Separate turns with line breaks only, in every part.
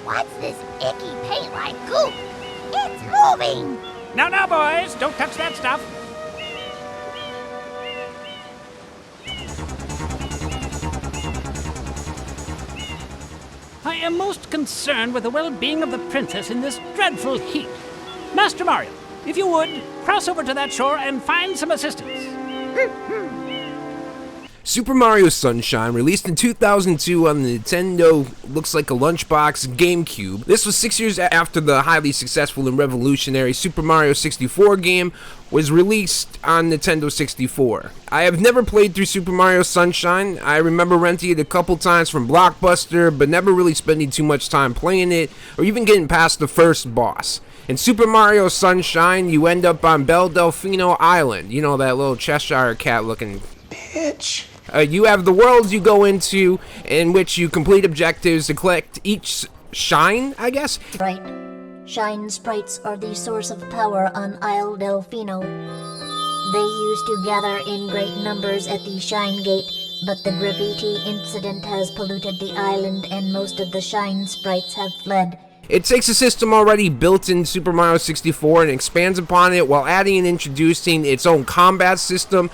What's this icky paint-like goop? It's moving!
Now, boys, don't touch that stuff. I am most concerned with the well-being of the princess in this dreadful heat. Master Mario, if you would, cross over to that shore and find some assistance.
Super Mario Sunshine, released in 2002 on the Nintendo, looks like a lunchbox GameCube. This was 6 years after the highly successful and revolutionary Super Mario 64 game was released on Nintendo 64. I have never played through Super Mario Sunshine. I remember renting it a couple times from Blockbuster, but never really spending too much time playing it, or even getting past the first boss. In Super Mario Sunshine, you end up on Belle Delphino Island. You know, that little Cheshire cat looking bitch. You have the worlds you go into in which you complete objectives to collect each shine, I guess?
Right. Shine sprites are the source of power on Isle Delphino. They used to gather in great numbers at the Shine Gate, but the graffiti incident has polluted the island and most of the shine sprites have fled.
It takes a system already built in Super Mario 64 and expands upon it while adding and introducing its own combat system.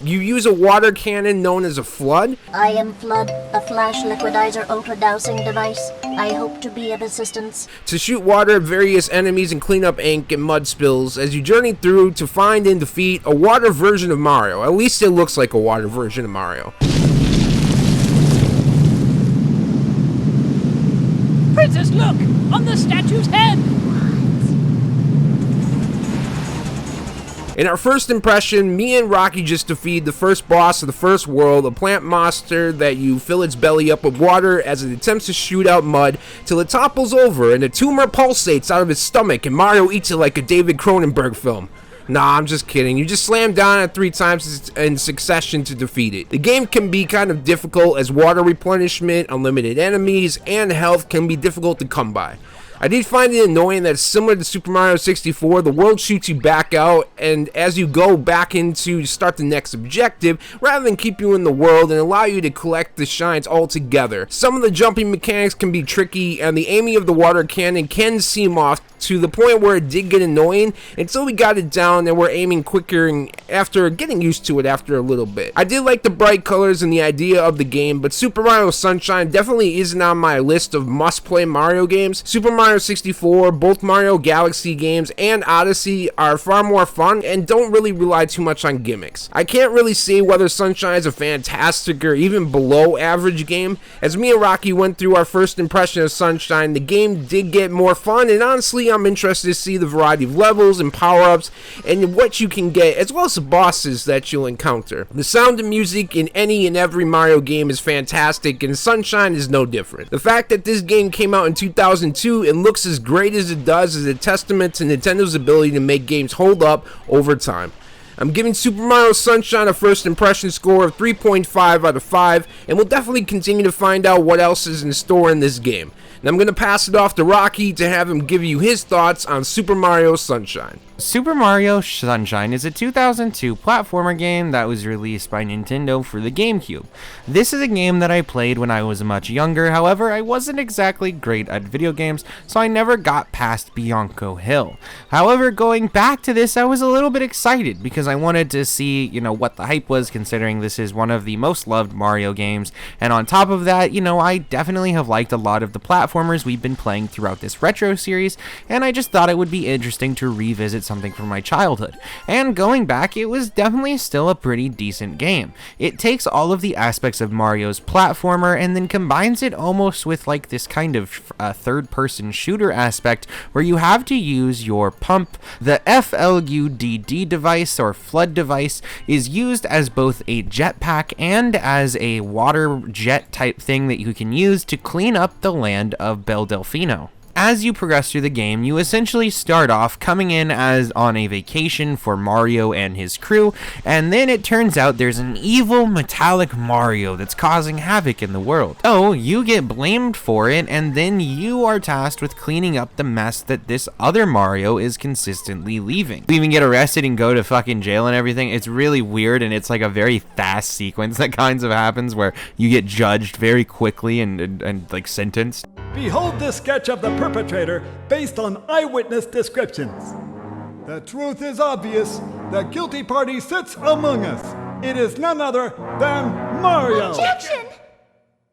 You use a water cannon known as a Flood.
I am Flood, a flash liquidizer ultra-dousing device. I hope to be of assistance.
To shoot water at various enemies and clean up ink and mud spills as you journey through to find and defeat a water version of Mario. At least it looks like a water version of Mario.
Princess, look! On the statue's head!
In our first impression, me and Rocky just defeated the first boss of the first world, a plant monster that you fill its belly up with water as it attempts to shoot out mud till it topples over and a tumor pulsates out of its stomach and Mario eats it like a David Cronenberg film. Nah, I'm just kidding. You just slam down it 3 times in succession to defeat it. The game can be kind of difficult as water replenishment, unlimited enemies, and health can be difficult to come by. I did find it annoying that similar to Super Mario 64, the world shoots you back out, and as you go back into start the next objective, rather than keep you in the world and allow you to collect the shines all together. Some of the jumping mechanics can be tricky, and the aiming of the water cannon can seem off to the point where it did get annoying until we got it down and we're aiming quicker and after getting used to it after a little bit. I did like the bright colors and the idea of the game, but Super Mario Sunshine definitely isn't on my list of must-play Mario games. Super Mario 64, both Mario Galaxy games, and Odyssey are far more fun and don't really rely too much on gimmicks. I can't really say whether Sunshine is a fantastic or even below average game. As me and Rocky went through our first impression of Sunshine, the game did get more fun, and honestly I'm interested to see the variety of levels and power-ups and what you can get, as well as the bosses that you'll encounter. The sound and music in any and every Mario game is fantastic, and Sunshine is no different. The fact that this game came out in 2002 and looks as great as it does is a testament to Nintendo's ability to make games hold up over time. I'm giving Super Mario Sunshine a first impression score of 3.5 out of 5, and we'll definitely continue to find out what else is in store in this game. And I'm going to pass it off to Rocky to have him give you his thoughts on Super Mario Sunshine.
Super Mario Sunshine is a 2002 platformer game that was released by Nintendo for the GameCube. This is a game that I played when I was much younger, however I wasn't exactly great at video games, so I never got past Bianco Hill. However, going back to this, I was a little bit excited because I wanted to see, what the hype was, considering this is one of the most loved Mario games, and on top of that, I definitely have liked a lot of the platformers we've been playing throughout this retro series, and I just thought it would be interesting to revisit something from my childhood. And going back, it was definitely still a pretty decent game. It takes all of the aspects of Mario's platformer and then combines it almost with like this kind of third-person shooter aspect where you have to use your pump. The FLUDD device or flood device is used as both a jetpack and as a water jet type thing that you can use to clean up the land of Belle Delphino. As you progress through the game, you essentially start off coming in as on a vacation for Mario and his crew, and then it turns out there's an evil metallic Mario that's causing havoc in the world. So you get blamed for it, and then you are tasked with cleaning up the mess that this other Mario is consistently leaving. You even get arrested and go to fucking jail and everything. It's really weird, and it's like a very fast sequence that kinds of happens where you get judged very quickly and like sentenced.
Behold this sketch of the perpetrator based on eyewitness descriptions. The truth is obvious. The guilty party sits among us. It is none other than Mario.
Objection!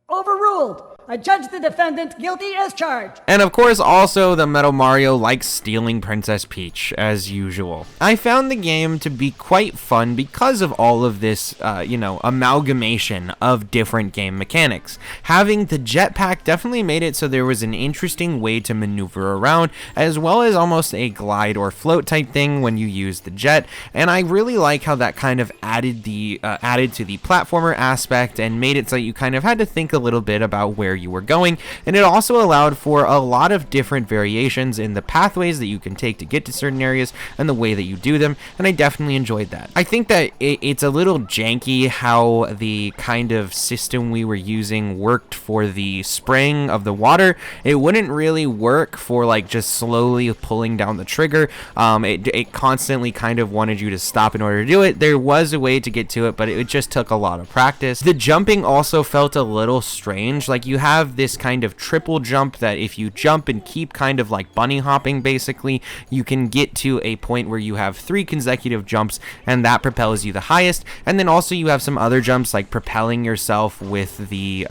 Overruled. I judge the defendant guilty as charged.
And of course, also, the Metal Mario likes stealing Princess Peach, as usual. I found the game to be quite fun because of all of this, amalgamation of different game mechanics. Having the jetpack definitely made it so there was an interesting way to maneuver around, as well as almost a glide or float type thing when you use the jet. And I really like how that kind of added to the platformer aspect and made it so you kind of had to think a little bit about where you were going, and it also allowed for a lot of different variations in the pathways that you can take to get to certain areas and the way that you do them, and I definitely enjoyed that. I think that it's a little janky how the kind of system we were using worked for the spraying of the water. It wouldn't really work for like just slowly pulling down the trigger. It constantly kind of wanted you to stop in order to do it. There was a way to get to it, but it just took a lot of practice. The jumping also felt a little strange. Like, you have this kind of triple jump that if you jump and keep kind of like bunny hopping, basically, you can get to a point where you have 3 consecutive jumps, and that propels you the highest. And then also you have some other jumps, like propelling yourself with the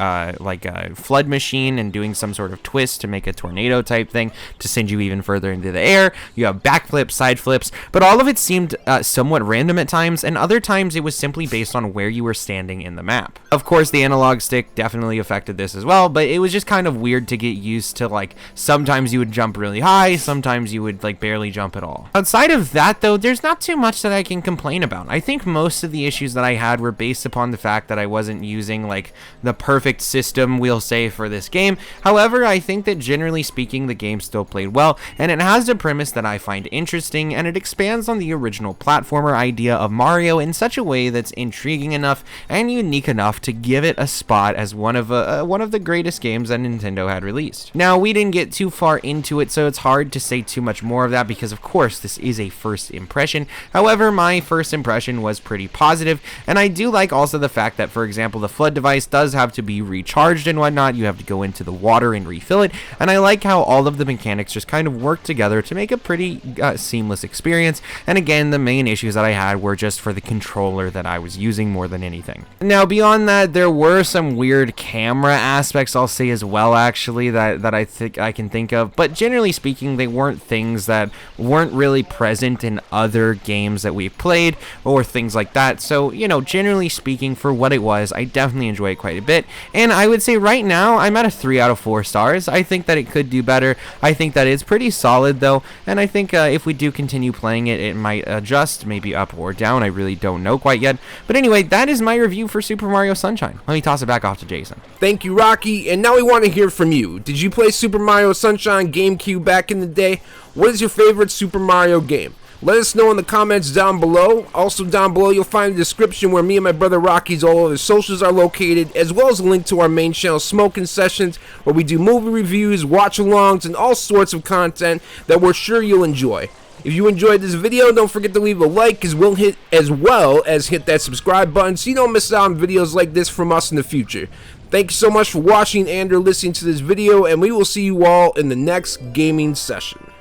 flood machine and doing some sort of twist to make a tornado type thing to send you even further into the air. You have backflips, side flips, but all of it seemed somewhat random at times, and other times it was simply based on where you were standing in the map. Of course, the analog stick definitely affected this as well, but it was just kind of weird to get used to. Like, sometimes you would jump really high, sometimes you would like barely jump at all. Outside of that though, there's not too much that I can complain about. I think most of the issues that I had were based upon the fact that I wasn't using like the perfect system, we'll say, for this game. However, I think that generally speaking, the game still played well, and it has a premise that I find interesting, and it expands on the original platformer idea of Mario in such a way that's intriguing enough and unique enough to give it a spot as one of the greatest games that Nintendo had released. Now, we didn't get too far into it, so it's hard to say too much more of that because, of course, this is a first impression. However, my first impression was pretty positive, and I do like also the fact that, for example, the flood device does have to be recharged and whatnot. You have to go into the water and refill it, and I like how all of the mechanics just kind of work together to make a pretty seamless experience. And again, the main issues that I had were just for the controller that I was using more than anything. Now, beyond that, there were some weird camera aspects, I'll say, as well, actually, that I think I can think of, but generally speaking, they weren't things that weren't really present in other games that we've played or things like that. So, generally speaking, for what it was, I definitely enjoyed it quite a bit, and I would say right now I'm at a 3 out of 4 stars. I think that it could do better. I think that it's pretty solid though, and I think if we do continue playing it, it might adjust, maybe up or down. I really don't know quite yet, but anyway, that is my review for Super Mario Sunshine. Let me toss it back off to Jason.
Thank you, Rocky, and now we want to hear from you. Did you play Super Mario Sunshine GameCube back in the day? What is your favorite Super Mario game? Let us know in the comments down below. Also down below, you'll find a description where me and my brother Rocky's all other socials are located, as well as a link to our main channel, Smokin Sessions, where we do movie reviews, watch-alongs, and all sorts of content that we're sure you'll enjoy. If you enjoyed this video, don't forget to leave a like, as well as hit that subscribe button so you don't miss out on videos like this from us in the future. Thank you so much for watching and or listening to this video, and we will see you all in the next gaming session.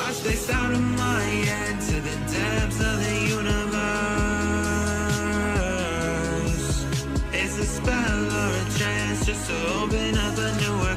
I stay out of my head to the depths of the universe. It's a spell or a chance just to open up a newer